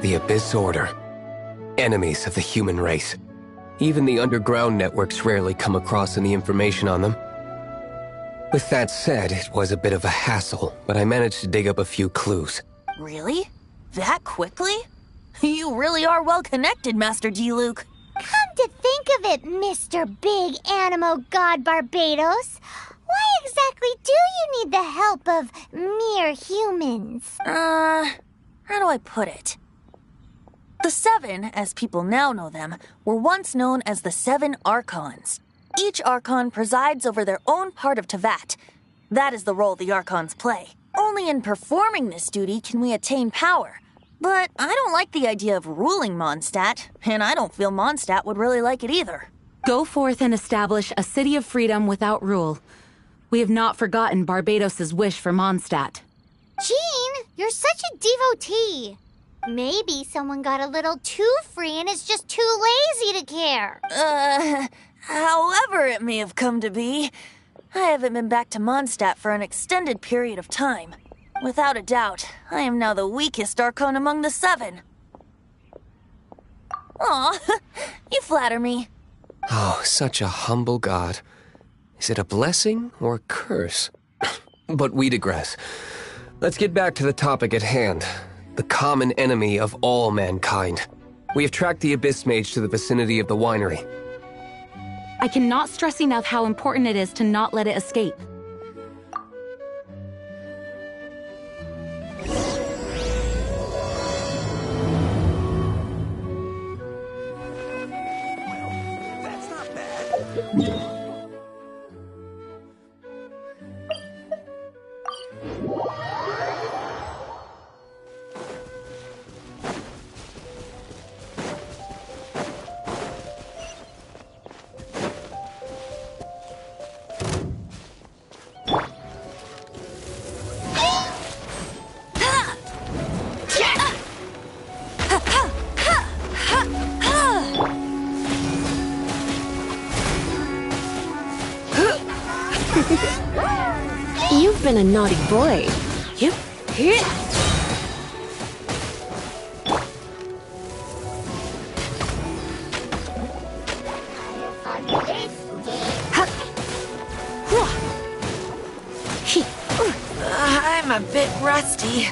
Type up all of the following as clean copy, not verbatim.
The Abyss Order. Enemies of the human race. Even the underground networks rarely come across any information on them. With that said, it was a bit of a hassle, but I managed to dig up a few clues. Really? That quickly? You really are well connected, Master D-Luke. Come to think of it, Mr. Big Animo God Barbados, why exactly do you need the help of mere humans? How do I put it? The Seven, as people now know them, were once known as the Seven Archons. Each Archon presides over their own part of Teyvat. That is the role the Archons play. Only in performing this duty can we attain power. But I don't like the idea of ruling Mondstadt, and I don't feel Mondstadt would really like it either. Go forth and establish a city of freedom without rule. We have not forgotten Barbados' wish for Mondstadt. Jean, you're such a devotee. Maybe someone got a little too free and is just too lazy to care. However it may have come to be, I haven't been back to Mondstadt for an extended period of time. Without a doubt, I am now the weakest Archon among the Seven. Aw, you flatter me. Oh, such a humble god. Is it a blessing or a curse? But we digress. Let's get back to the topic at hand. The common enemy of all mankind. We have tracked the Abyss Mage to the vicinity of the winery. I cannot stress enough how important it is to not let it escape. You've been a naughty boy. You. I'm a bit rusty.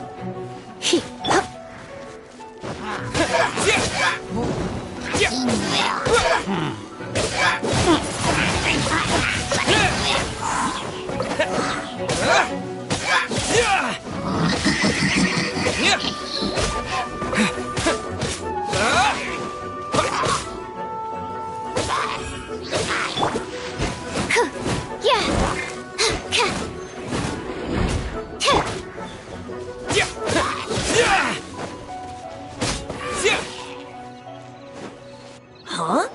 Huh?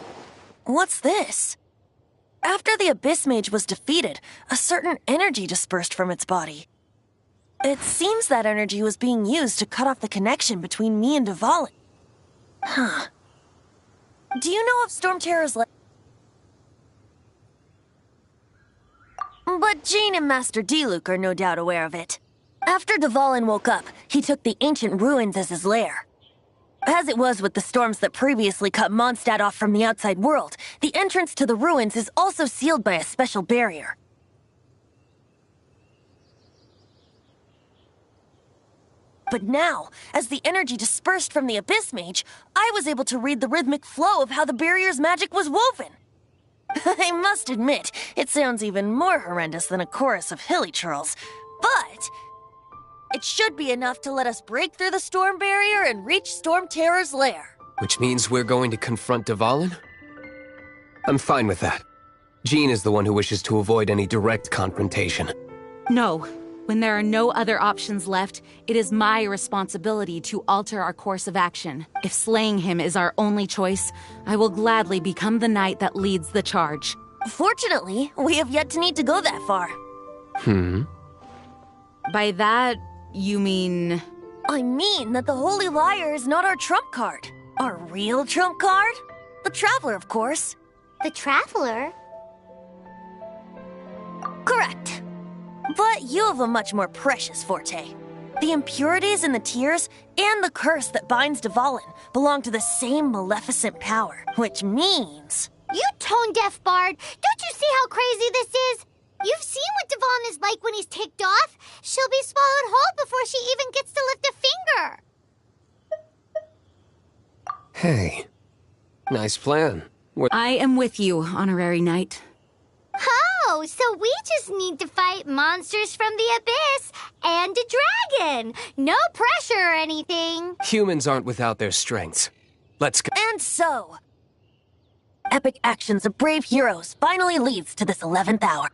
What's this? After the Abyss Mage was defeated, a certain energy dispersed from its body. It seems that energy was being used to cut off the connection between me and Dvalin. Huh. Do you know of Storm Terror's But Jean and Master D-Luke are no doubt aware of it. After Dvalin woke up, he took the ancient ruins as his lair. As it was with the storms that previously cut Mondstadt off from the outside world, the entrance to the ruins is also sealed by a special barrier. But now, as the energy dispersed from the Abyss Mage, I was able to read the rhythmic flow of how the barrier's magic was woven. I must admit, it sounds even more horrendous than a chorus of hilly churls, but it should be enough to let us break through the storm barrier and reach Storm Terror's lair. Which means we're going to confront Dvalin? I'm fine with that. Jean is the one who wishes to avoid any direct confrontation. No. When there are no other options left, it is my responsibility to alter our course of action. If slaying him is our only choice, I will gladly become the knight that leads the charge. Fortunately, we have yet to need to go that far. By that, you mean... I mean that the Holy Liar is not our trump card. Our real trump card? The Traveler, of course. The Traveler? Correct. But you have a much more precious forte. The impurities in the tears and the curse that binds Dvalin belong to the same maleficent power, which means... You tone-deaf bard! Don't you see how crazy this is? You've seen what Dvalin is like when he's ticked off. She'll be swallowed whole before she even gets to lift a finger. Hey, nice plan. I am with you, Honorary Knight. Oh, so we just need to fight monsters from the abyss and a dragon. No pressure or anything. Humans aren't without their strengths. Let's go. And so... epic actions of brave heroes finally leads to this 11th hour.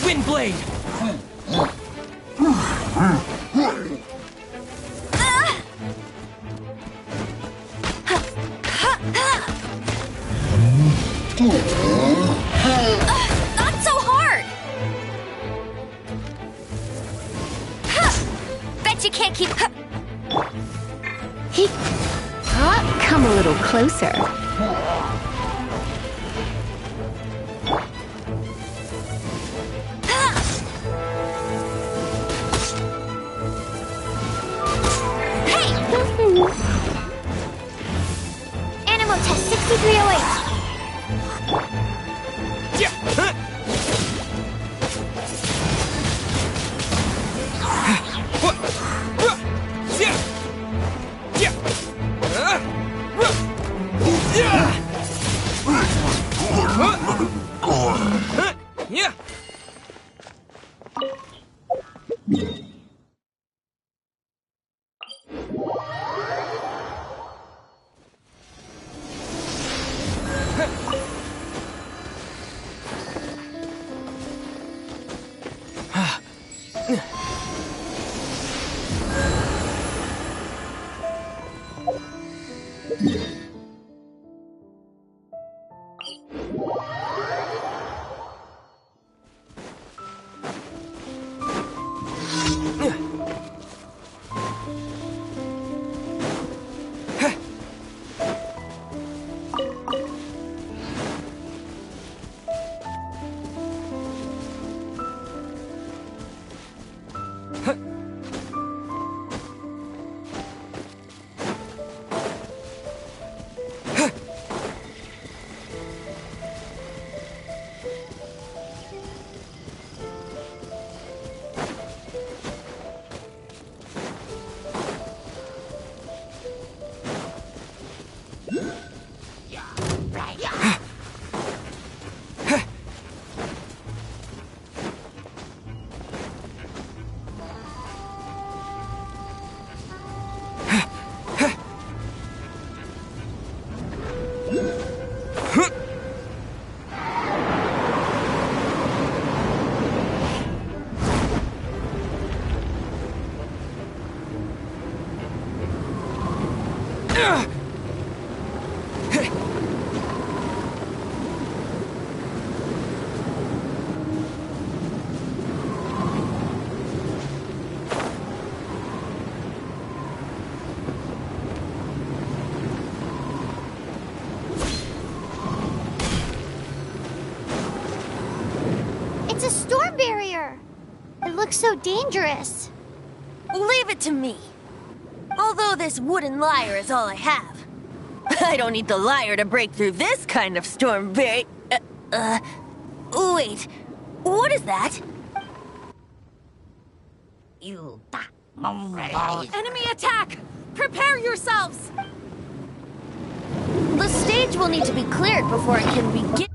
Windblade! Not so hard! Bet you can't keep... Come a little closer. Animal test 6308. It's a storm barrier. It looks so dangerous. Leave it to me. Although this wooden lyre is all I have. I don't need the lyre to break through this kind of storm barrier. Wait. What is that? Enemy attack! Prepare yourselves! The stage will need to be cleared before I can begin.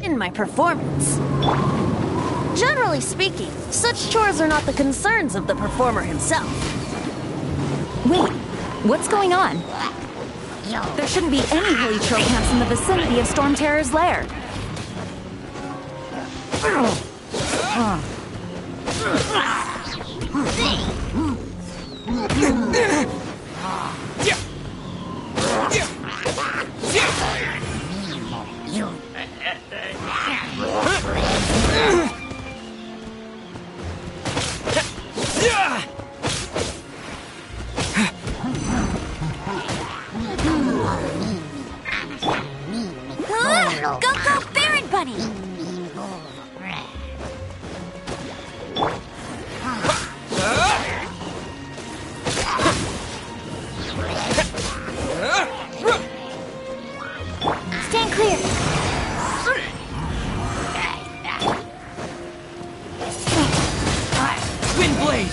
In my performance. Generally speaking, such chores are not the concerns of the performer himself. Wait, What's going on? There shouldn't be any helichurl camps in the vicinity of Storm Terror's lair. Go, go, Baron Bunny! Stand clear. Wind blade!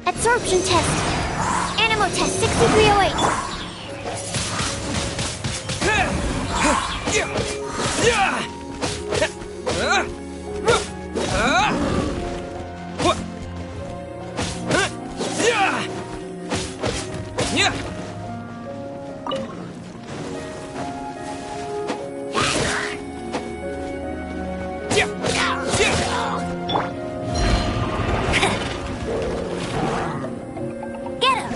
Absorption test. Animo test 6308. Get him!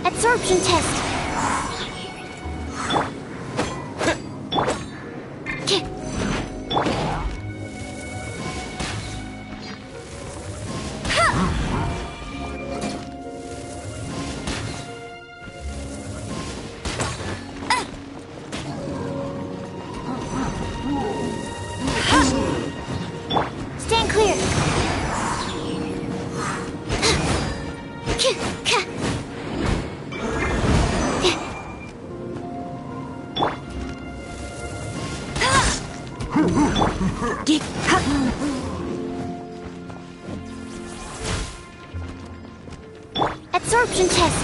Absorption test. Stand clear. Absorption test.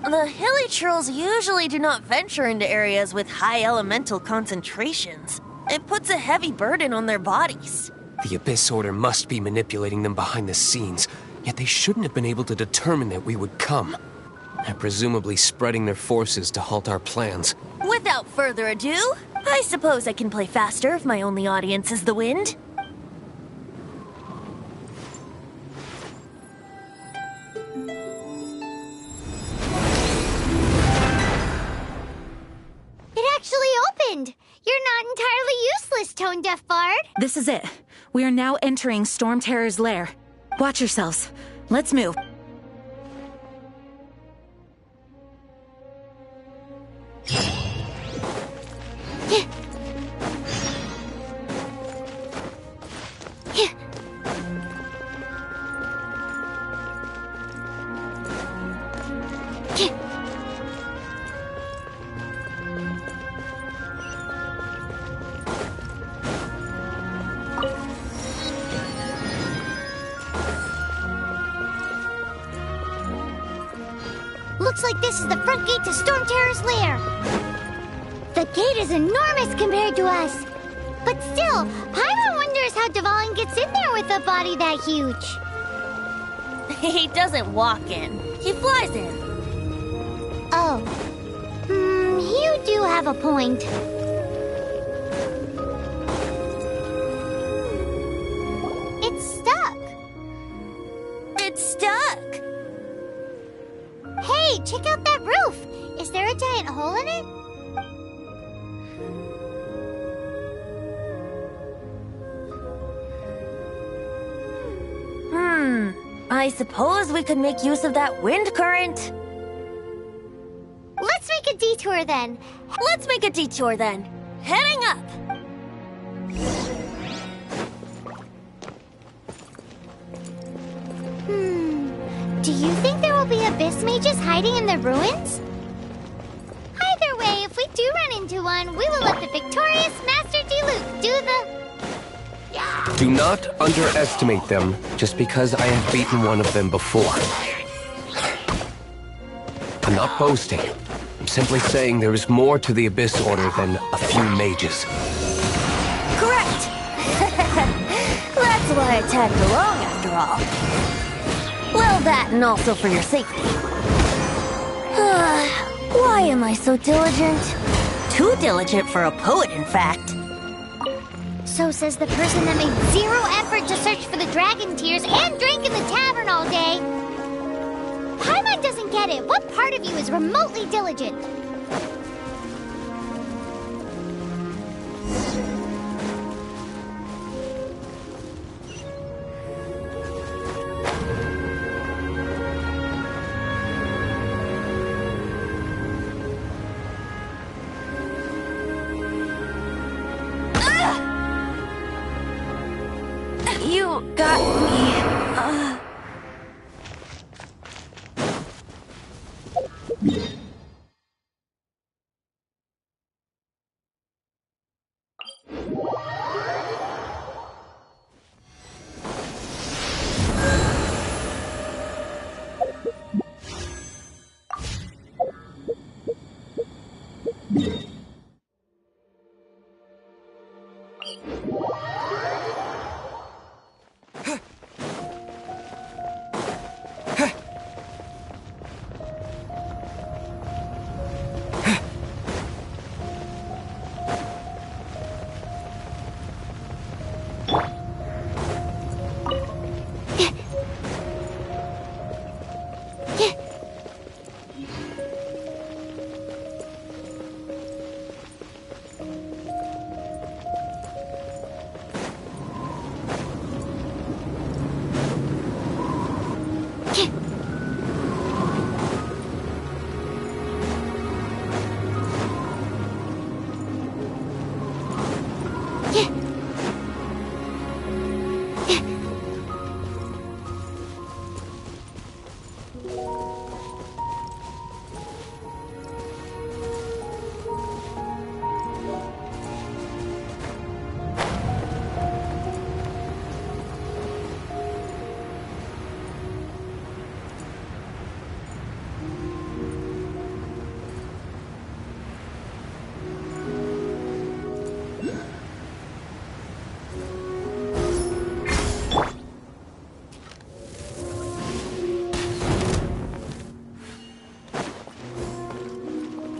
The hilichurls usually do not venture into areas with high elemental concentrations. It puts a heavy burden on their bodies. The Abyss Order must be manipulating them behind the scenes, yet they shouldn't have been able to determine that we would come. They're presumably spreading their forces to halt our plans. Without further ado, I suppose I can play faster if my only audience is the wind. It actually opened. You're not entirely useless, Tone Deaf Bard. This is it. We are now entering Storm Terror's lair. Watch yourselves. Let's move. Looks like this is the front gate to Storm Terror's lair. The gate is enormous compared to us. But still, Paimon wonders how Dvalin gets in there with a body that huge. He doesn't walk in. He flies in. Oh. You do have a point. It's stuck. It's stuck. Hey, check out that roof. Is there a giant hole in it? I suppose we could make use of that wind current. Let's make a detour then. Let's make a detour then. Heading up. Do you think there will be abyss mages hiding in the ruins? to one, we will let the victorious Master Diluc do the... Do not underestimate them just because I have beaten one of them before. I'm not boasting. I'm simply saying there is more to the Abyss Order than a few mages. Correct! That's why I tagged along, after all. Well, that and also for your safety. Why am I so diligent? Too diligent for a poet, in fact. So says the person that made zero effort to search for the dragon tears and drank in the tavern all day. Paimon doesn't get it. What part of you is remotely diligent? You got me.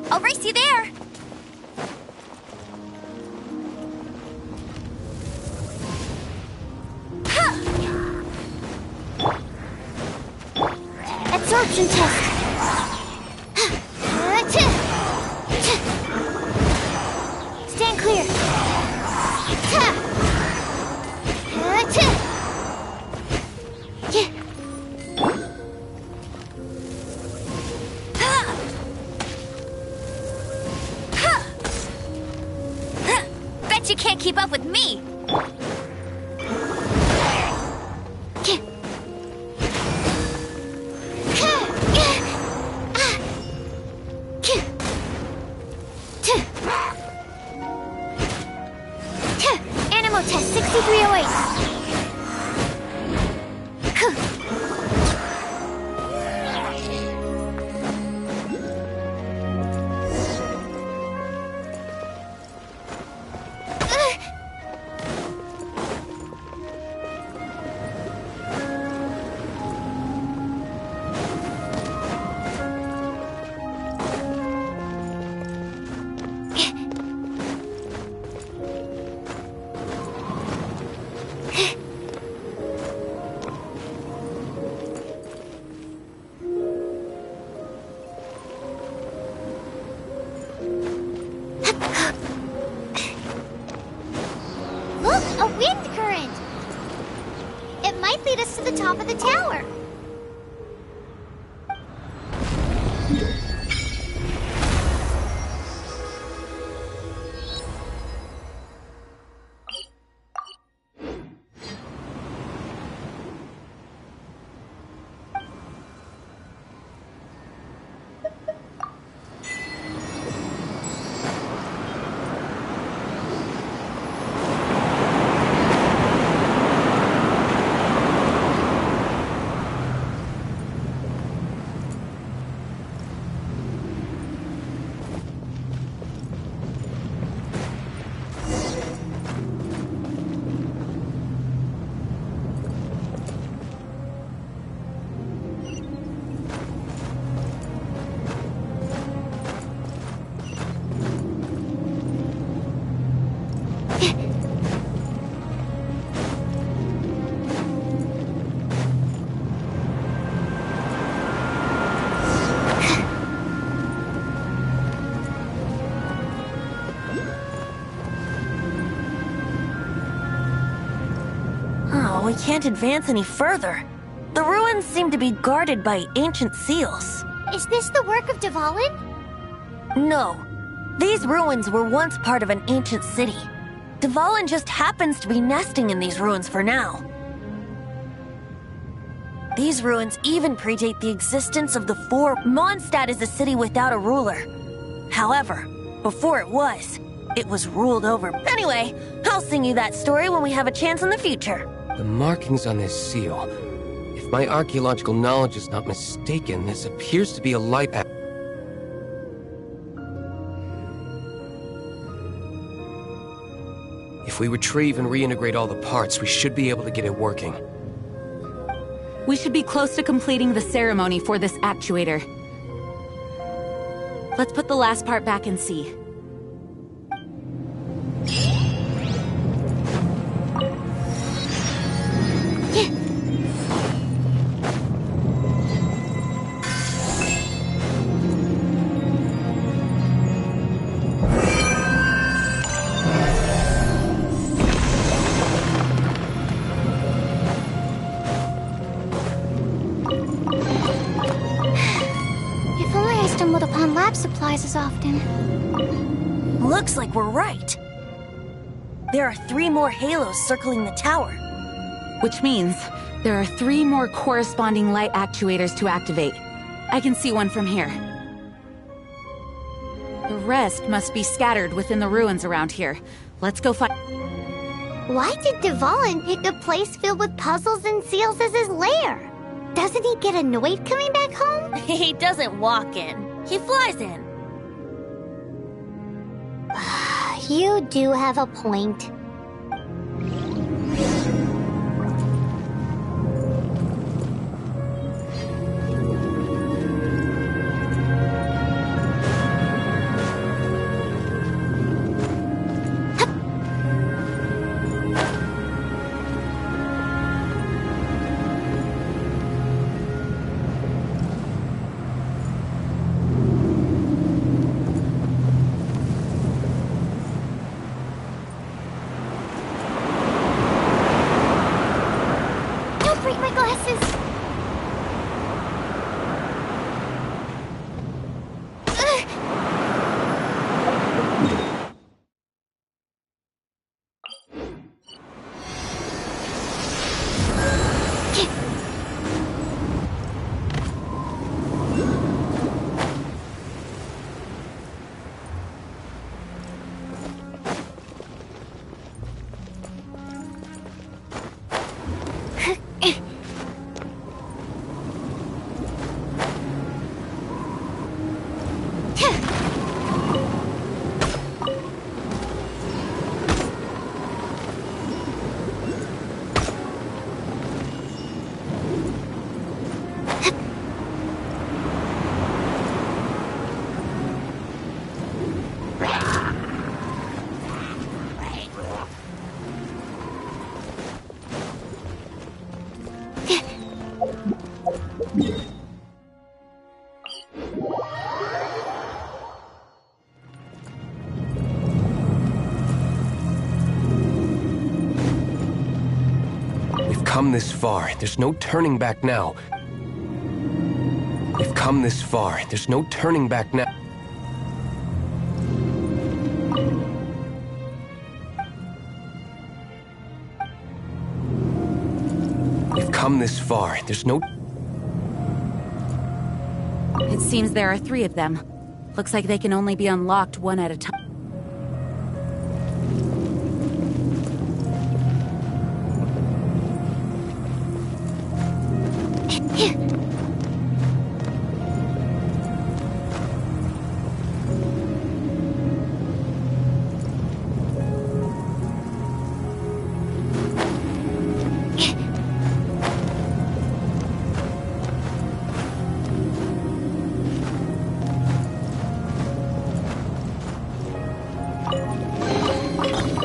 I'll race you there! Absorption test! Stand clear! Bet you can't keep up with me! Animal test 6308. Look, a wind current! It might lead us to the top of the tower. we can't advance any further. The ruins seem to be guarded by ancient seals. Is this the work of Dvalin? No. These ruins were once part of an ancient city. Dvalin just happens to be nesting in these ruins for now. These ruins even predate the existence of the Four. Mondstadt is a city without a ruler. However, before it was ruled over. Anyway, I'll sing you that story when we have a chance in the future. The markings on this seal. If my archaeological knowledge is not mistaken, this appears to be a light. If we retrieve and reintegrate all the parts, we should be able to get it working. We should be close to completing the ceremony for this actuator. Let's put the last part back and see. Supplies as often. Looks like we're right. There are 3 more halos circling the tower. Which means there are 3 more corresponding light actuators to activate. I can see one from here. The rest must be scattered within the ruins around here. Let's go find... Why did Dvalin pick a place filled with puzzles and seals as his lair? Doesn't he get annoyed coming back home? He doesn't walk in. He flies in. You do have a point. Come this far. There's no turning back now. We've come this far. There's no turning back now. We've come this far. There's no... It seems there are 3 of them. Looks like they can only be unlocked one at a time.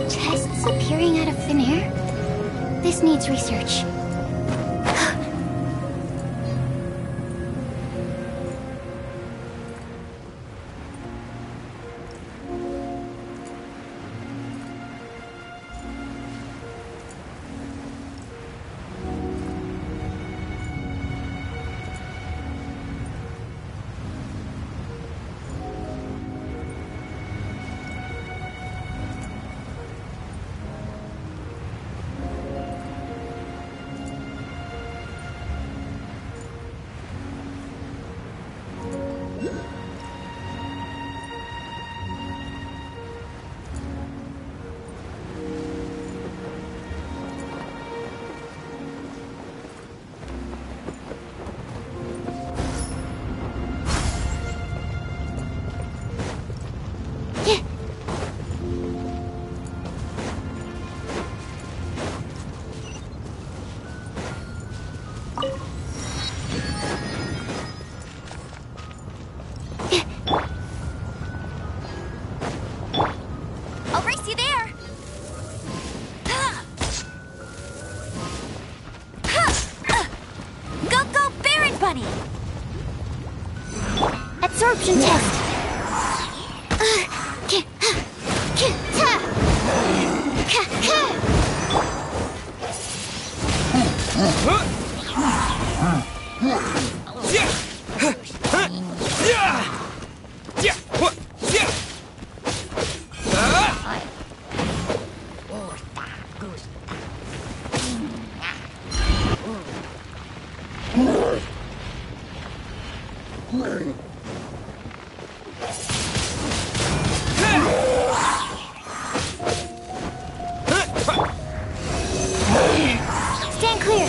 Chests appearing out of thin air? This needs research. race you there! Go, go, Baron Bunny! Absorption test. Stand clear.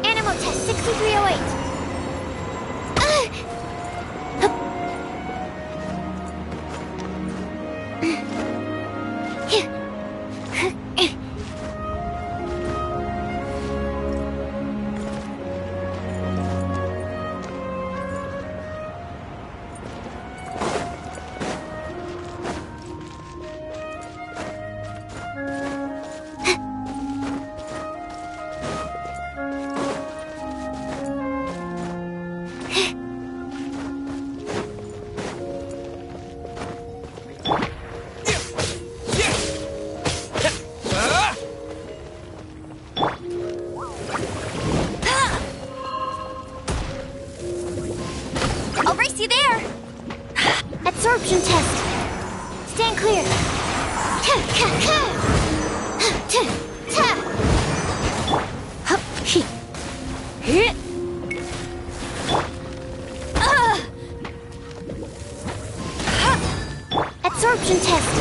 Animal test 6308. I'll race you there! Absorption test. Stand clear. Absorption test.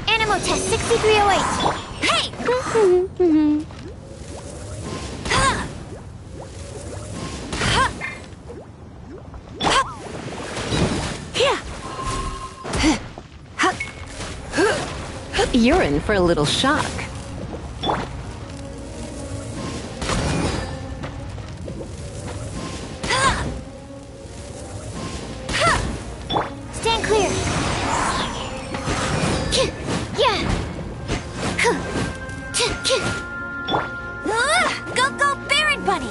Animal test 6308. Hey! You're in for a little shock. Stand clear. Go, go, Baron Bunny!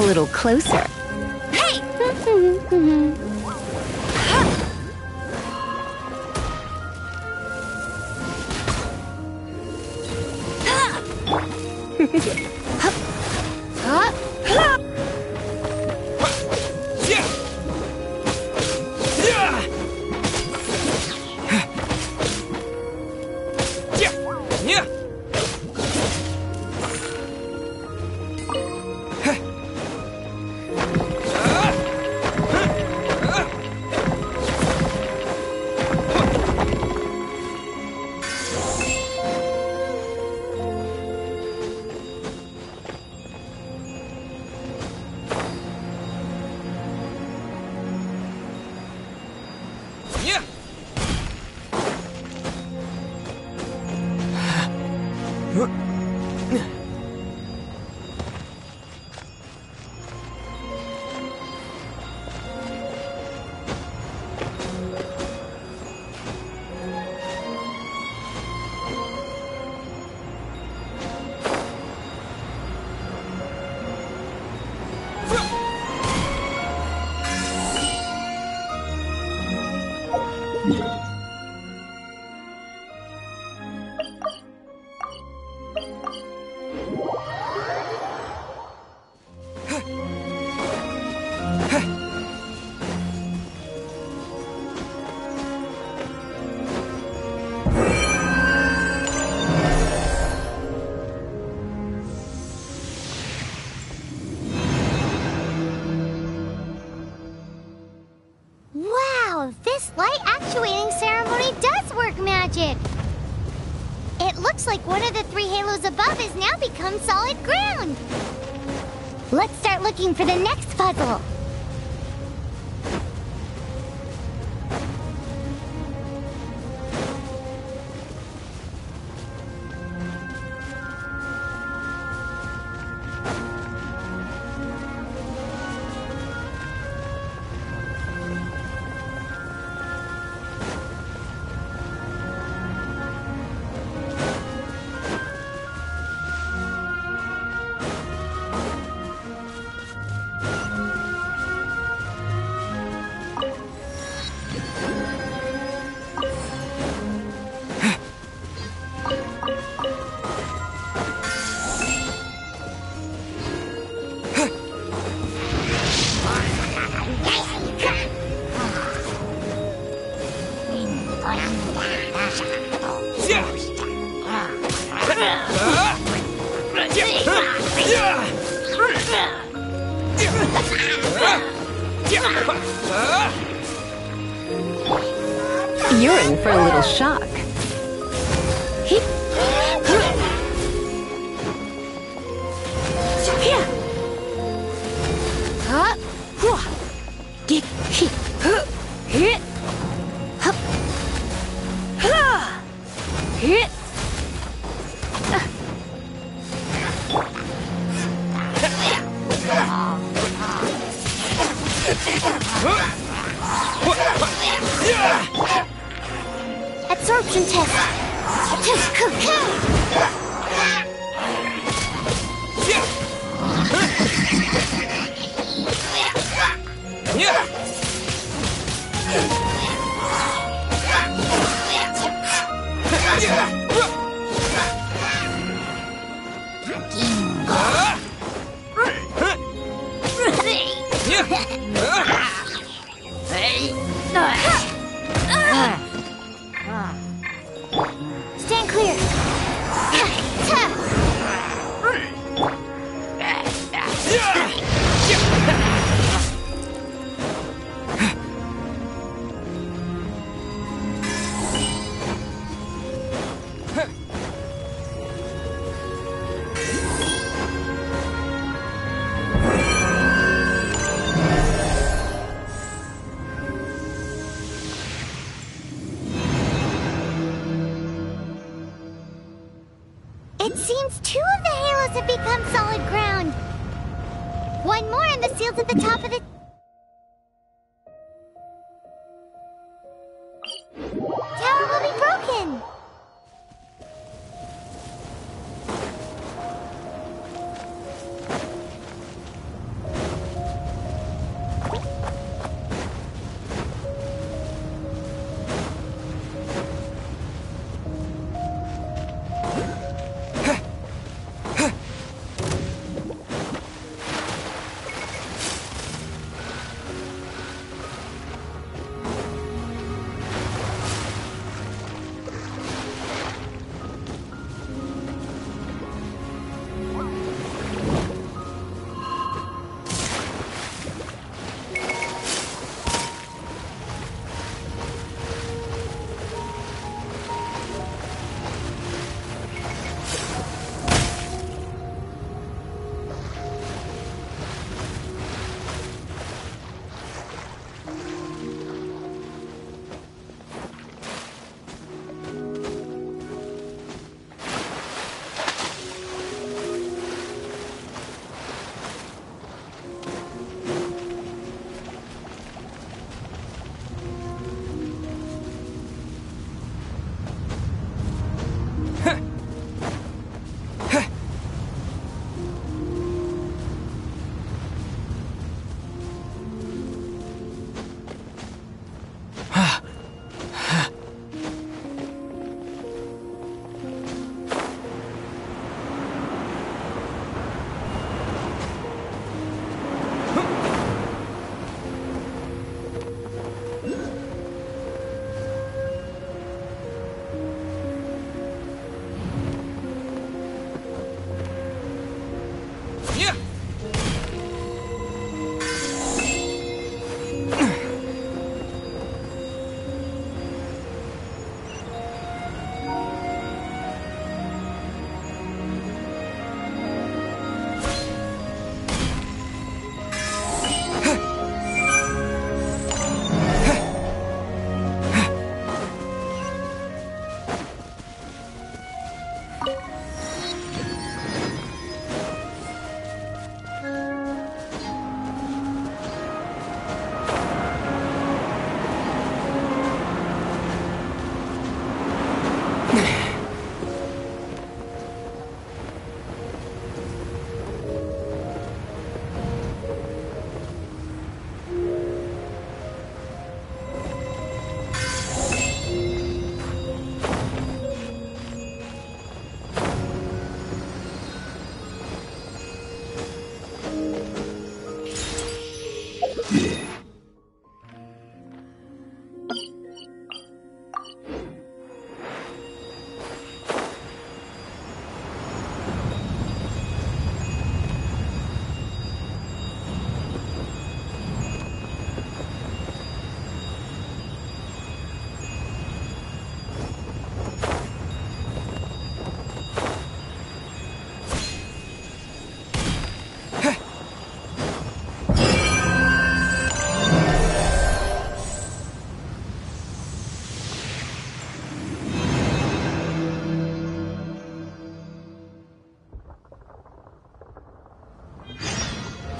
little closer. Hey! Wow, this light actuating ceremony does work magic! It looks like one of the 3 halos above has now become solid ground! Let's start looking for the next puzzle! You're in for a little shock. Absorption test. Stand clear. It seems 2 of the halos have become solid ground. One more and the seal's at the top of the... tower will be broken.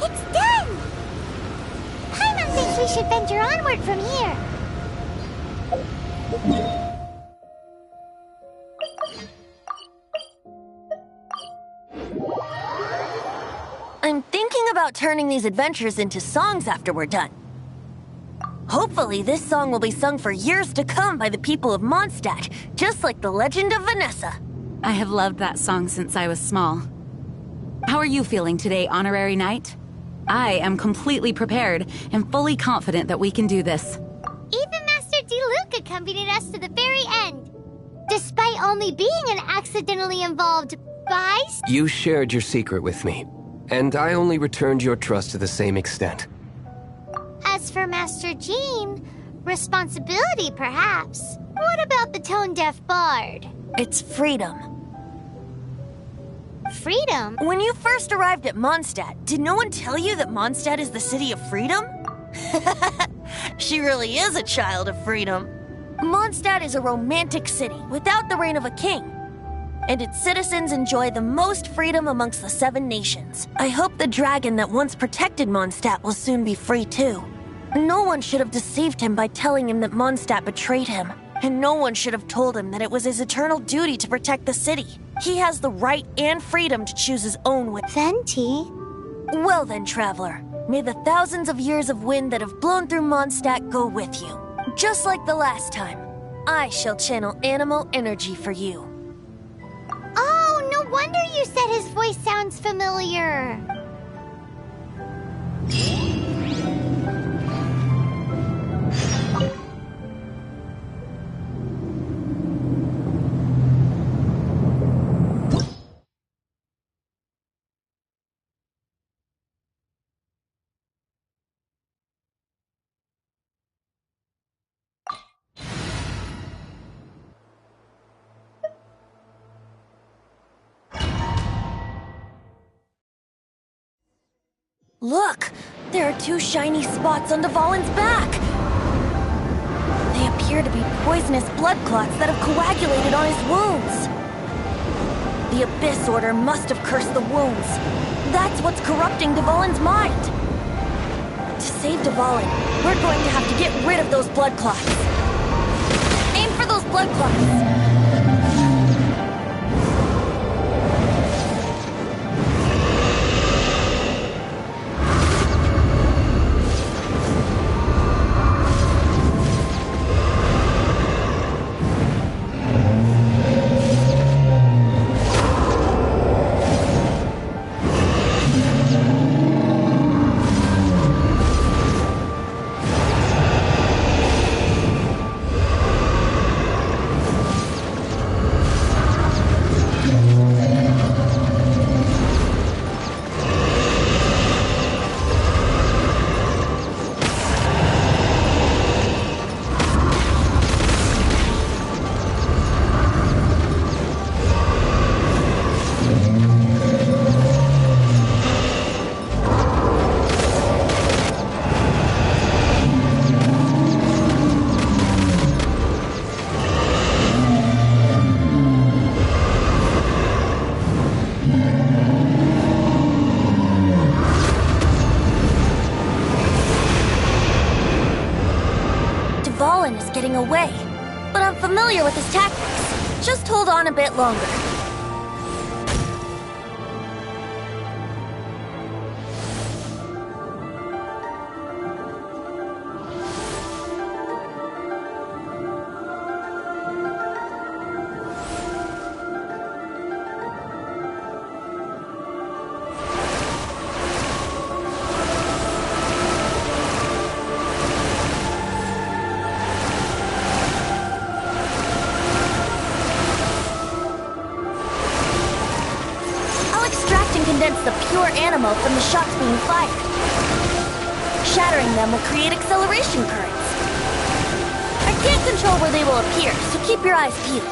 It's done! Paimon thinks we should venture onward from here. I'm thinking about turning these adventures into songs after we're done. Hopefully, this song will be sung for years to come by the people of Mondstadt, just like the legend of Vanessa. I have loved that song since I was small. How are you feeling today, Honorary Knight? I am completely prepared and fully confident that we can do this. Even Master D-Luke accompanied us to the very end, despite only being an accidentally involved by... You shared your secret with me, and I only returned your trust to the same extent. As for Master Jean, responsibility perhaps. What about the tone-deaf bard? It's freedom. Freedom? When you first arrived at Mondstadt, did no one tell you that Mondstadt is the city of freedom? She really is a child of freedom. Mondstadt is a romantic city without the reign of a king, and its citizens enjoy the most freedom amongst the 7 nations. I hope the dragon that once protected Mondstadt will soon be free too. No one should have deceived him by telling him that Mondstadt betrayed him, and no one should have told him that it was his eternal duty to protect the city. He has the right and freedom to choose his own way. Venti? Well then, traveler, may the thousands of years of wind that have blown through Mondstadt go with you. Just like the last time, I shall channel animal energy for you. Oh, no wonder you said his voice sounds familiar. Look! There are 2 shiny spots on Dvalin's back! They appear to be poisonous blood clots that have coagulated on his wounds. The Abyss Order must have cursed the wounds. That's what's corrupting Dvalin's mind. To save Dvalin, we're going to have to get rid of those blood clots. Aim for those blood clots! Away. but I'm familiar with his tactics. Just hold on a bit longer. Condense the pure animo from the shots being fired. Shattering them will create acceleration currents. I can't control where they will appear, so keep your eyes peeled.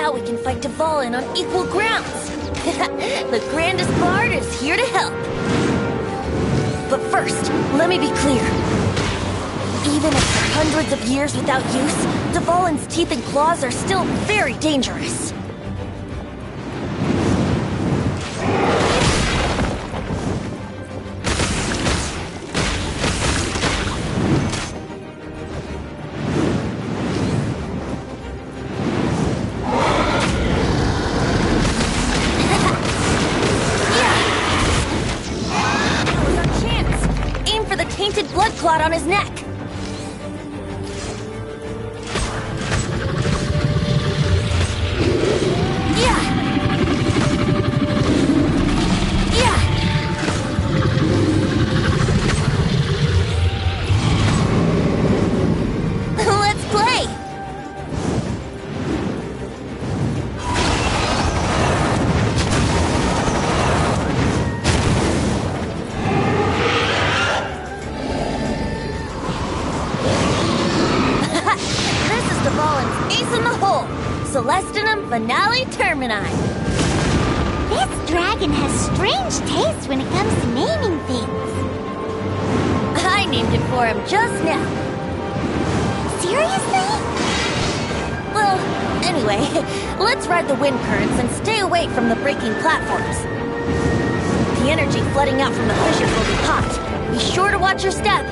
Now we can fight Dvalin on equal grounds. The grandest bard is here to help. But first, let me be clear. Even after hundreds of years without use, Dvalin's teeth and claws are still very dangerous. Blood clot on his neck. Yeah. Yeah. Let's play. Ace in the hole! Celestinum Finale Termini! This dragon has strange taste when it comes to naming things. I named it for him just now. Seriously? Well, anyway, let's ride the wind currents and stay away from the breaking platforms. The energy flooding out from the fissures will be hot. Be sure to watch your step.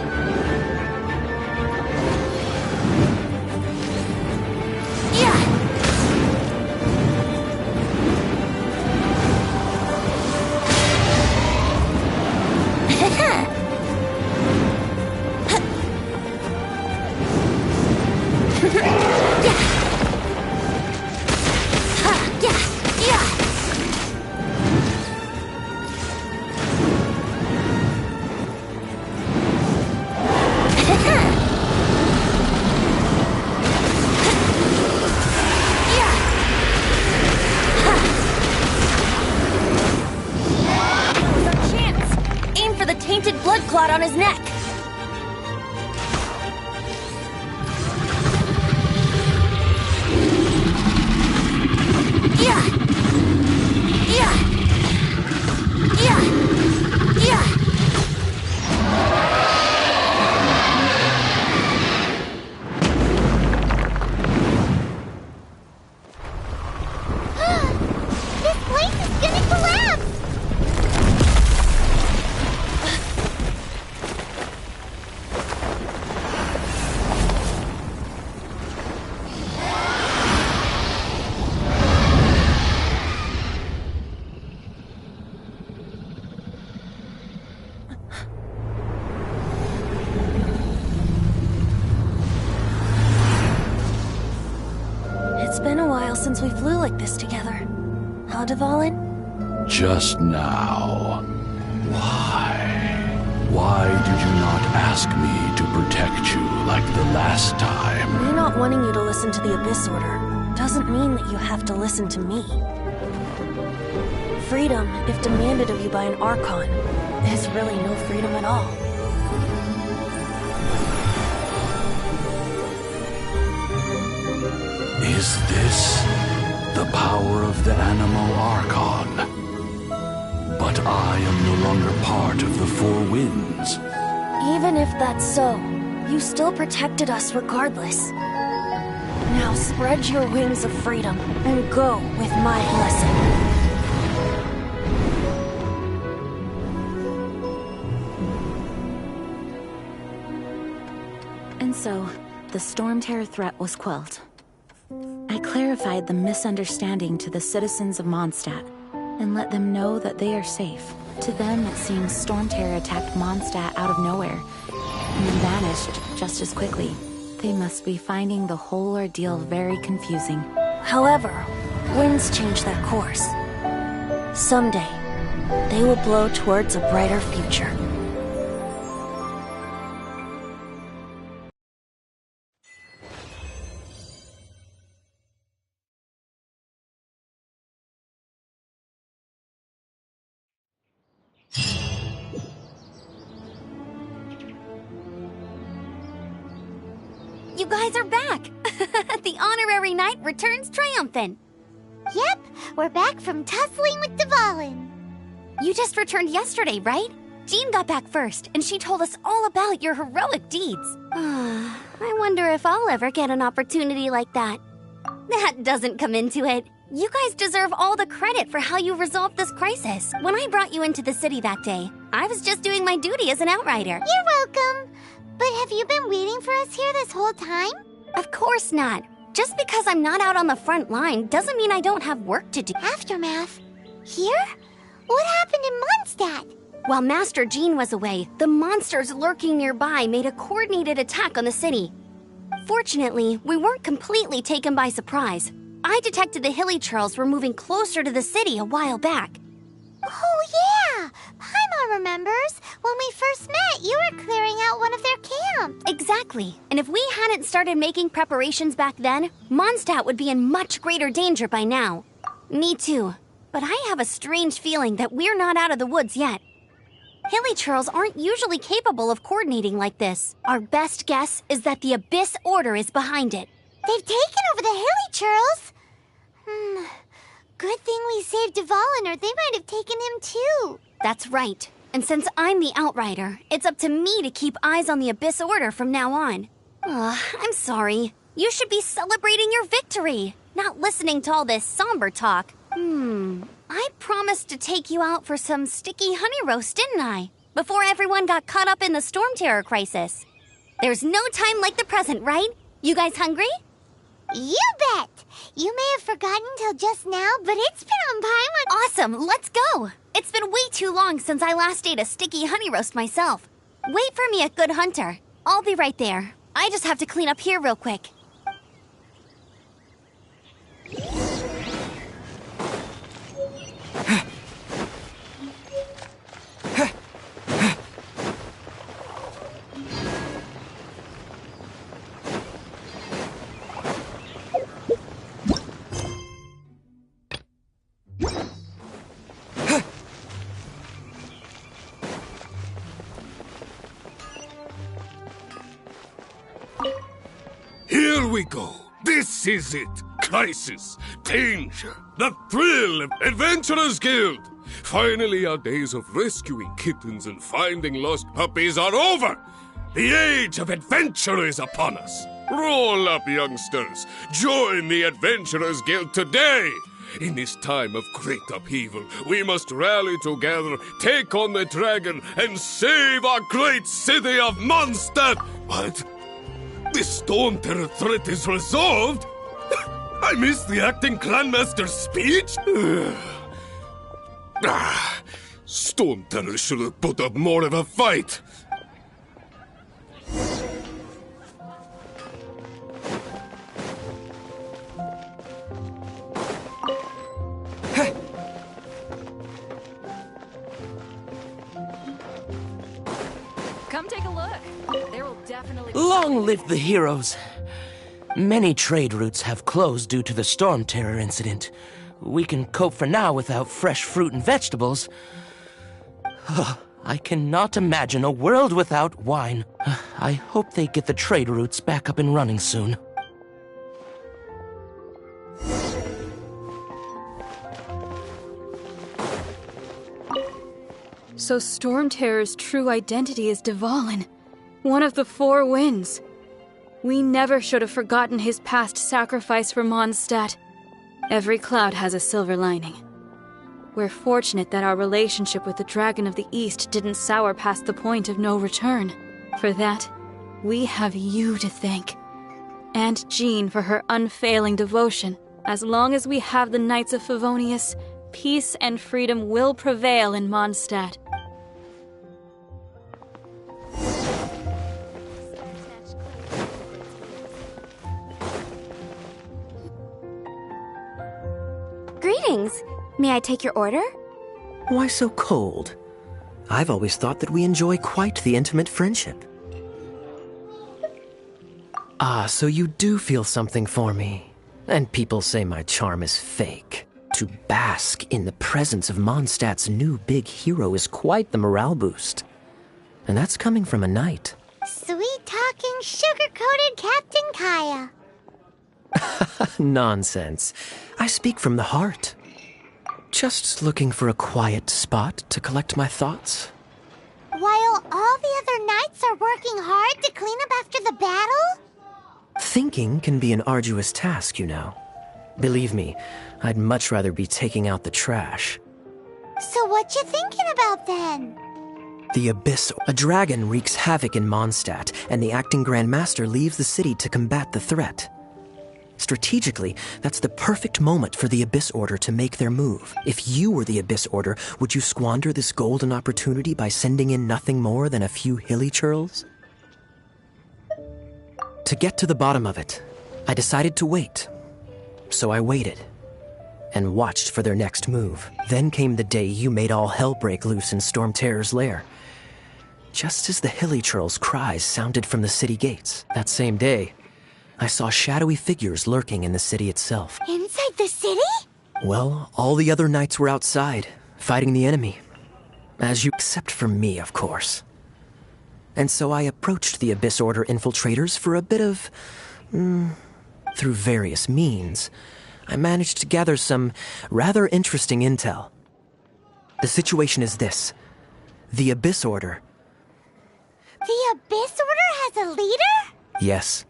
Blood clot on his neck. Yeah. Yeah. Yeah. Yeah. This place is gonna collapse. It's been a while since we flew like this together. Huh, Dvalin? Just now. Why? Why did you not ask me to protect you like the last time? Me not wanting you to listen to the Abyss Order doesn't mean that you have to listen to me. Freedom, if demanded of you by an Archon, is really no freedom at all. Is this the power of the Animo Archon? But I am no longer part of the Four Winds. Even if that's so, you still protected us regardless. Now spread your wings of freedom and go with my blessing. And so, the Storm Terror threat was quelled. I clarified the misunderstanding to the citizens of Mondstadt, and let them know that they are safe. To them, it seems Storm Terror attacked Mondstadt out of nowhere, and then vanished just as quickly. They must be finding the whole ordeal very confusing. However, winds change their course. Someday, they will blow towards a brighter future. You guys are back! The honorary knight returns triumphant. Yep, we're back from tussling with Dvalin. You just returned yesterday, right? Jean got back first, and she told us all about your heroic deeds. I wonder if I'll ever get an opportunity like that. That doesn't come into it. You guys deserve all the credit for how you resolved this crisis. When I brought you into the city that day, I was just doing my duty as an outrider. You're welcome. But have you been waiting for us here this whole time? Of course not. Just because I'm not out on the front line doesn't mean I don't have work to do. Aftermath? Here? What happened in Mondstadt? While Master Jean was away, the monsters lurking nearby made a coordinated attack on the city. Fortunately, we weren't completely taken by surprise. I detected the Hilly Churls were moving closer to the city a while back. Oh, yeah! Paimon remembers. When we first met, you were clearing out one of their camps. Exactly. And if we hadn't started making preparations back then, Mondstadt would be in much greater danger by now. Me too. But I have a strange feeling that we're not out of the woods yet. Hilly Churls aren't usually capable of coordinating like this. Our best guess is that the Abyss Order is behind it. They've taken over the Hilly Churls? Good thing we saved Dvalin, or they might have taken him too. That's right. And since I'm the Outrider, it's up to me to keep eyes on the Abyss Order from now on. I'm sorry. You should be celebrating your victory, not listening to all this somber talk. I promised to take you out for some sticky honey roast, didn't I? Before everyone got caught up in the storm terror crisis. There's no time like the present, right? You guys hungry? You bet! You may have forgotten till just now, but it's been on Paimon. Awesome, let's go! It's been way too long since I last ate a sticky honey roast myself. Wait for me at Good Hunter. I'll be right there. I just have to clean up here real quick. Here we go. This is it. Crisis, danger, the thrill of Adventurers Guild. Finally, our days of rescuing kittens and finding lost puppies are over. The age of adventure is upon us. Roll up, youngsters. Join the Adventurers Guild today. In this time of great upheaval, we must rally together, take on the dragon, and save our great city of Mondstadt. What? The Storm Terror threat is resolved? I missed the acting clanmaster's speech? Storm Terror should have put up more of a fight. Come take a look. There will definitely be... Long live the heroes! Many trade routes have closed due to the Storm Terror incident. We can cope for now without fresh fruit and vegetables. I cannot imagine a world without wine. I hope they get the trade routes back up and running soon. So Storm Terror's true identity is Dvalin, one of the Four Winds. We never should have forgotten his past sacrifice for Mondstadt. Every cloud has a silver lining. We're fortunate that our relationship with the Dragon of the East didn't sour past the point of no return. For that, we have you to thank. And Jean for her unfailing devotion. As long as we have the Knights of Favonius, peace and freedom will prevail in Mondstadt. Greetings. May I take your order? Why so cold? I've always thought that we enjoy quite the intimate friendship. Ah, so you do feel something for me. And people say my charm is fake. To bask in the presence of Mondstadt's new big hero is quite the morale boost. And that's coming from a knight. Sweet-talking, sugar-coated Captain Kaya. Nonsense. I I speak from the heart. Just looking for a quiet spot to collect my thoughts. While all the other knights are working hard to clean up after the battle? Thinking can be an arduous task, you know. Believe me, I'd much rather be taking out the trash. So what you thinking about then? The Abyss. A dragon wreaks havoc in Mondstadt, and the acting Grand Master leaves the city to combat the threat. Strategically, that's the perfect moment for the Abyss Order to make their move. If you were the Abyss Order, would you squander this golden opportunity by sending in nothing more than a few hilly churls? To get to the bottom of it, I decided to wait. So I waited, and watched for their next move. Then came the day you made all hell break loose in Storm Terror's lair. Just as the hilly churls' cries sounded from the city gates, that same day, I saw shadowy figures lurking in the city itself. Inside the city? Well, all the other knights were outside, fighting the enemy. Except for me, of course. And so I approached the Abyss Order infiltrators for a bit of... through various means, I managed to gather some rather interesting intel. The situation is this. The Abyss Order... The Abyss Order has a leader? Yes.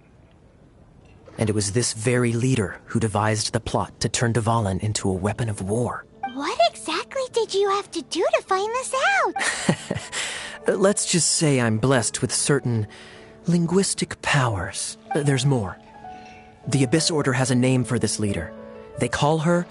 And it was this very leader who devised the plot to turn Dvalin into a weapon of war. What exactly did you have to do to find this out? Let's just say I'm blessed with certain linguistic powers. There's more. The Abyss Order has a name for this leader. They call her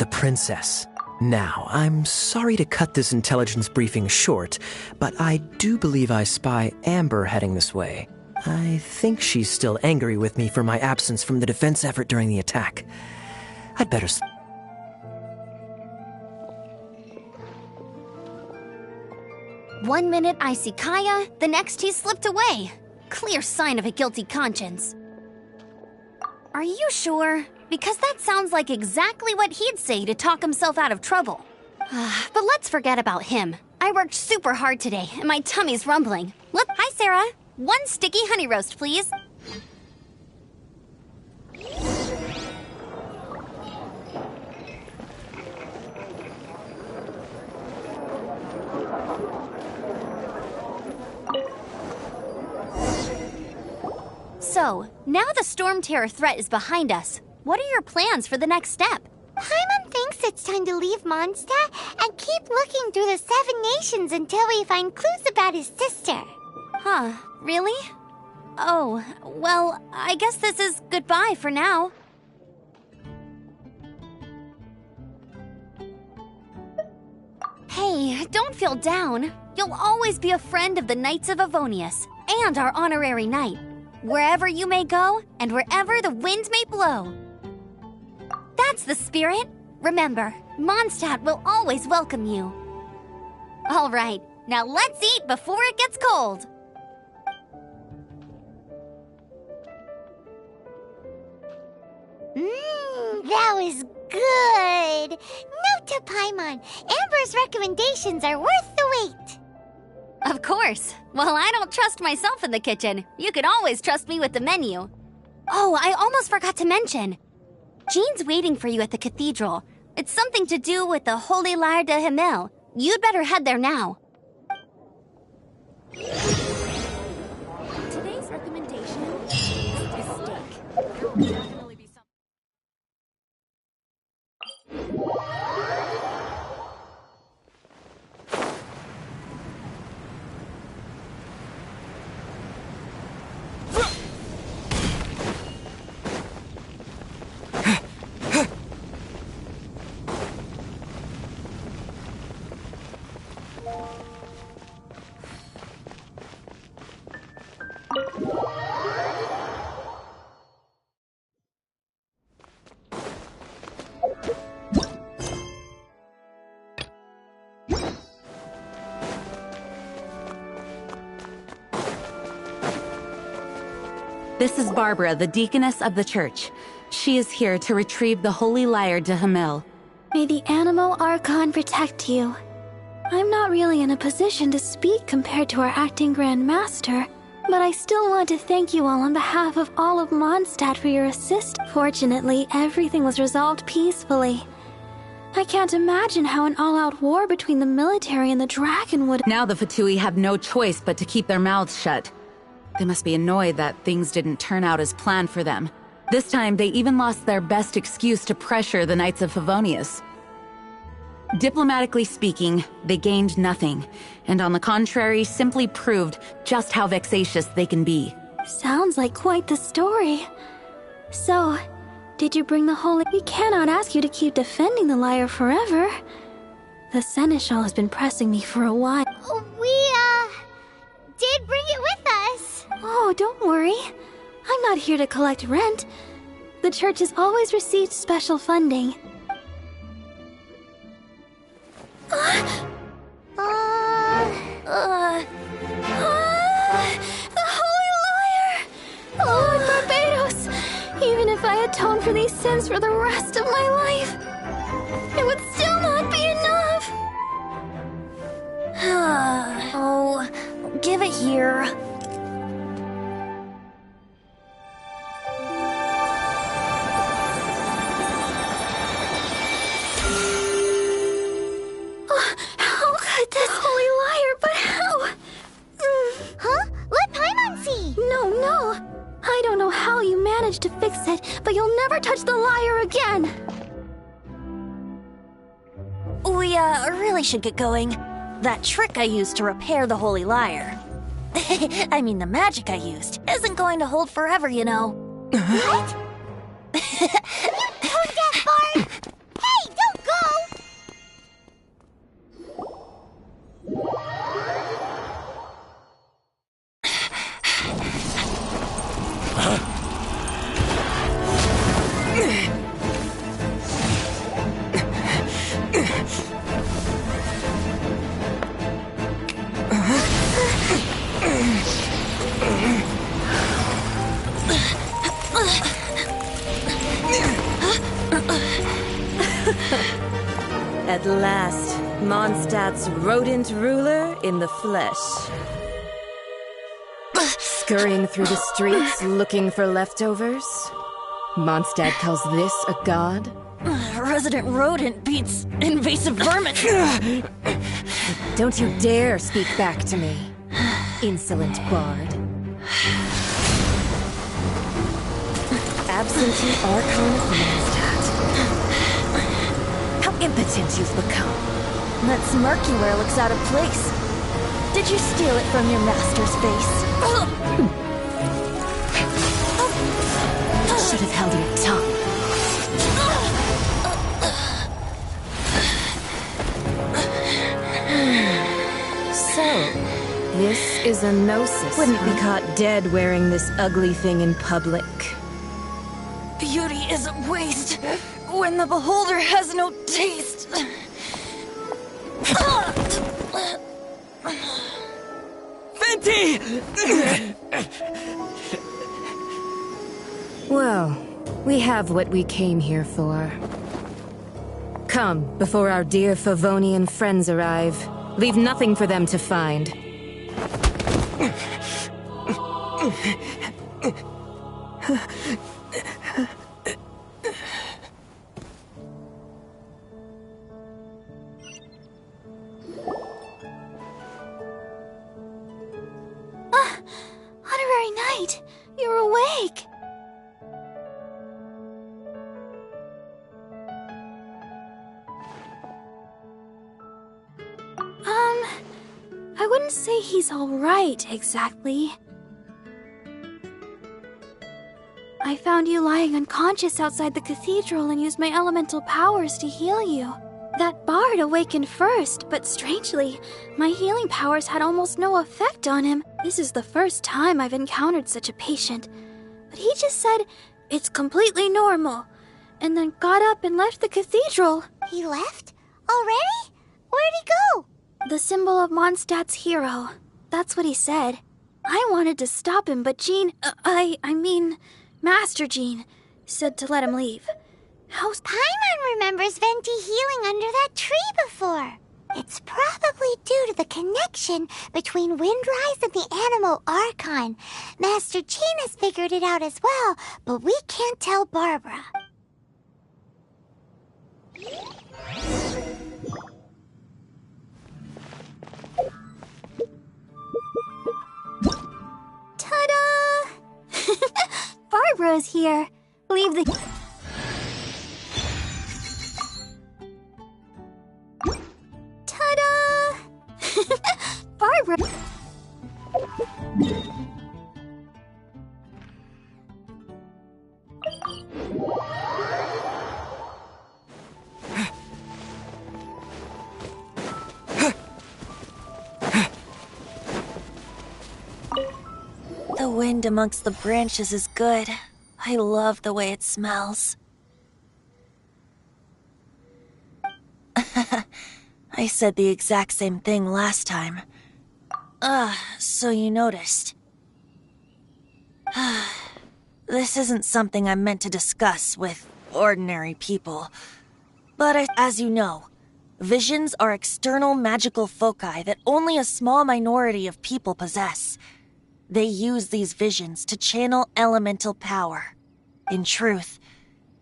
the Princess. Now, I'm sorry to cut this intelligence briefing short, but I do believe I spy Amber heading this way. I think she's still angry with me for my absence from the defense effort during the attack. I'd better... One minute I see Kaya, the next he slipped away. Clear sign of a guilty conscience. Are you sure? Because that sounds like exactly what he'd say to talk himself out of trouble. But let's forget about him. I worked super hard today, and my tummy's rumbling. Hi, Sarah. 1 sticky honey roast, please. So, now the Storm Terror threat is behind us. What are your plans for the next step? Paimon thinks it's time to leave Mondstadt and keep looking through the 7 nations until we find clues about his sister. Huh, really? Oh, well, I guess this is goodbye for now. Hey, don't feel down. You'll always be a friend of the Knights of Avonius and our honorary knight. Wherever you may go and wherever the wind may blow. That's the spirit. Remember, Mondstadt will always welcome you. All right, now let's eat before it gets cold. That was good. Note to Paimon, Amber's recommendations are worth the wait. Of course. Well, I don't trust myself in the kitchen. You can always trust me with the menu. Oh, I almost forgot to mention. Jean's waiting for you at the cathedral. It's something to do with the Holy Lyre de Himmel. You'd better head there now. Today's recommendation is a steak. This is Barbara, the deaconess of the church. She is here to retrieve the Holy Lyre de Himmel. May the Animo Archon protect you. I'm not really in a position to speak compared to our acting Grand Master, But I still want to thank you all on behalf of all of Mondstadt for your assist. Fortunately, everything was resolved peacefully. I can't imagine how an all-out war between the military and the dragon would— Now the Fatui have no choice but to keep their mouths shut. They must be annoyed that things didn't turn out as planned for them. This time, they even lost their best excuse to pressure the Knights of Favonius. Diplomatically speaking, they gained nothing, and on the contrary, simply proved just how vexatious they can be. Sounds like quite the story. So, did you bring the holy— We cannot ask you to keep defending the lyre forever. The Seneschal has been pressing me for a while. We, did bring it with us. Oh, don't worry. I'm not here to collect rent. The church has always received special funding. The Holy Lyre! Lord Barbados! Even if I atone for these sins for the rest of my life, it would still not be enough! Oh, give it here. I don't know how you managed to fix it, but you'll never touch the lyre again! We, really should get going. That trick I used to repair the Holy Lyre. I mean, the magic I used isn't going to hold forever, you know. What? Tone deaf, Bard! Hey, don't go! At last, Mondstadt's rodent ruler in the flesh. Scurrying through the streets looking for leftovers? Mondstadt calls this a god? Resident rodent beats invasive vermin. Don't you dare speak back to me, insolent bard. Absentee Archon of Mondstadt. How impotent you've become. That smirky wear looks out of place. Did you steal it from your master's face? You should have held your tongue. So, this is a gnosis. Wouldn't be caught dead wearing this ugly thing in public. Beauty is a waste when the beholder has no taste. Venti! Well, we have what we came here for. Come, before our dear Favonian friends arrive. Leave nothing for them to find. Honorary Knight, you're awake. I wouldn't say he's alright, exactly. I found you lying unconscious outside the cathedral and used my elemental powers to heal you. That bard awakened first, but strangely, my healing powers had almost no effect on him. This is the first time I've encountered such a patient. But he just said, it's completely normal, and then got up and left the cathedral. He left? Already? Where'd he go? The symbol of Mondstadt's hero. That's what he said. I wanted to stop him, but Jean, I mean, Master Jean, said to let him leave. Paimon remembers Venti healing under that tree before. It's probably due to the connection between Windrise and the Animo Archon. Master Jean has figured it out as well, but we can't tell Barbara. Ta-da! Barbara's here. Leave the... Ta-da! Barbara... The wind amongst the branches is good. I love the way it smells. I said the exact same thing last time. So you noticed. This isn't something I'm meant to discuss with ordinary people. But as you know, visions are external magical foci that only a small minority of people possess. They use these visions to channel elemental power. In truth,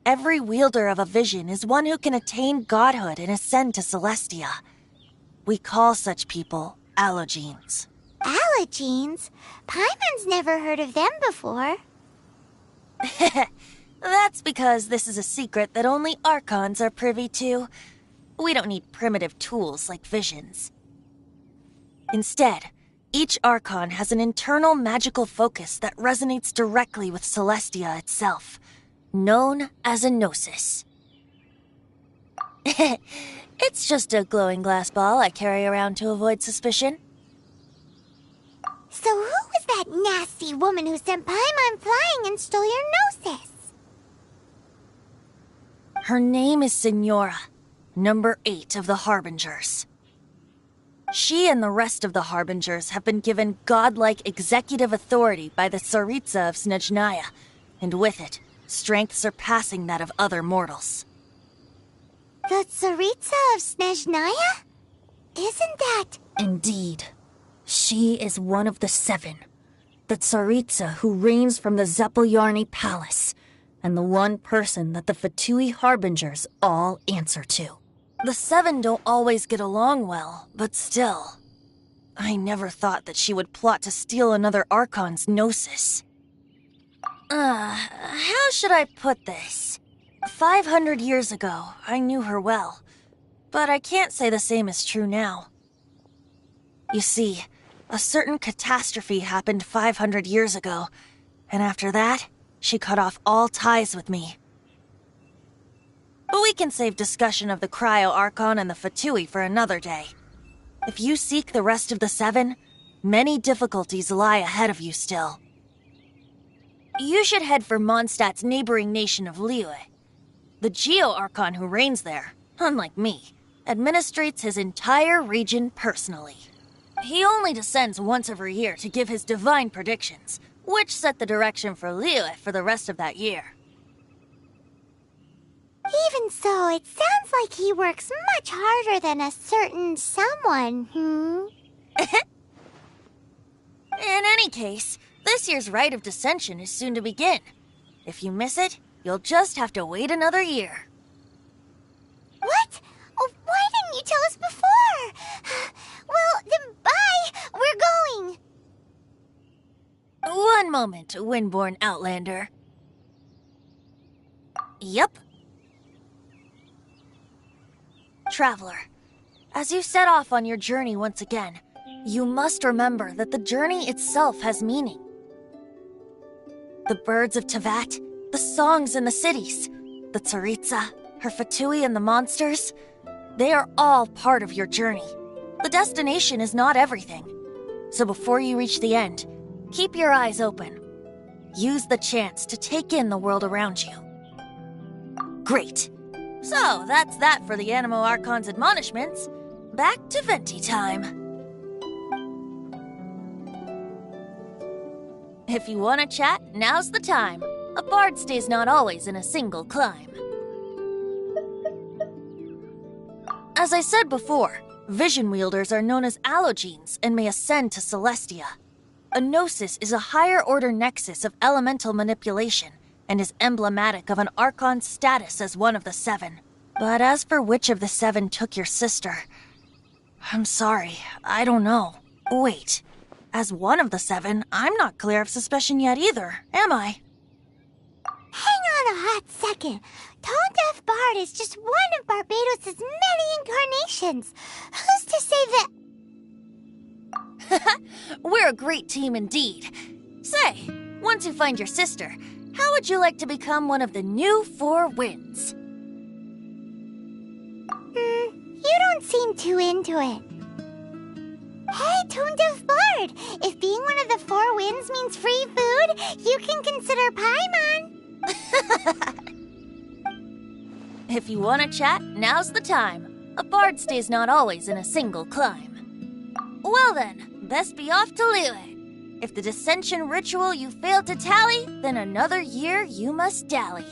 every wielder of a vision is one who can attain godhood and ascend to Celestia. We call such people allogenes. Allogenes? Paimon's never heard of them before. That's because this is a secret that only Archons are privy to. We don't need primitive tools like visions. Instead, each Archon has an internal magical focus that resonates directly with Celestia itself, known as a gnosis. It's just a glowing glass ball I carry around to avoid suspicion. So who was that nasty woman who sent Paimon flying and stole your gnosis? Her name is Signora, number 8 of the Harbingers. She and the rest of the Harbingers have been given godlike executive authority by the Tsaritsa of Snezhnaya, and with it, strength surpassing that of other mortals. The Tsaritsa of Snezhnaya? Isn't that... Indeed. She is one of the 7. The Tsaritsa who reigns from the Zeppeljärni Palace, and the one person that the Fatui Harbingers all answer to. The 7 don't always get along well, but still. I never thought that she would plot to steal another Archon's gnosis. How should I put this? 500 years ago, I knew her well, but I can't say the same is true now. You see, a certain catastrophe happened 500 years ago, and after that, she cut off all ties with me. But we can save discussion of the Cryo Archon and the Fatui for another day. If you seek the rest of the 7, many difficulties lie ahead of you still. You should head for Mondstadt's neighboring nation of Liyue. The Geo-Archon who reigns there, unlike me, administrates his entire region personally. He only descends once every year to give his divine predictions, which set the direction for Liyue for the rest of that year. Even so, it sounds like he works much harder than a certain someone, In any case, this year's Rite of Descension is soon to begin. If you miss it, you'll just have to wait another year. What? Oh, why didn't you tell us before? Well, then bye! We're going! One moment, Windborn Outlander. Yep. Traveler, as you set off on your journey once again, you must remember that the journey itself has meaning. The birds of Tevat, the songs in the cities, the Tsaritsa, her Fatui and the monsters, they are all part of your journey. The destination is not everything. So before you reach the end, keep your eyes open. Use the chance to take in the world around you. Great. So, that's that for the Animo Archon's admonishments. Back to Venti time. If you want to chat, now's the time. A bard stays not always in a single clime. As I said before, Vision wielders are known as allogenes and may ascend to Celestia. A gnosis is a higher-order nexus of elemental manipulation and is emblematic of an Archon's status as one of the 7. But as for which of the 7 took your sister, I'm sorry, I don't know. Wait, as one of the 7, I'm not clear of suspicion yet either, am I? Hang on a hot second. Tone Deaf Bard is just one of Barbados' many incarnations. Who's to say that... We're a great team indeed. Say, once you find your sister, how would you like to become one of the new 4 winds? You don't seem too into it. Hey, Tone Deaf Bard! If being one of the 4 winds means free food, you can consider Paimon. If you want to chat, now's the time. A bard stays not always in a single climb. Well then, best be off to Liyue. If the dissension ritual you failed to tally, then another year you must dally.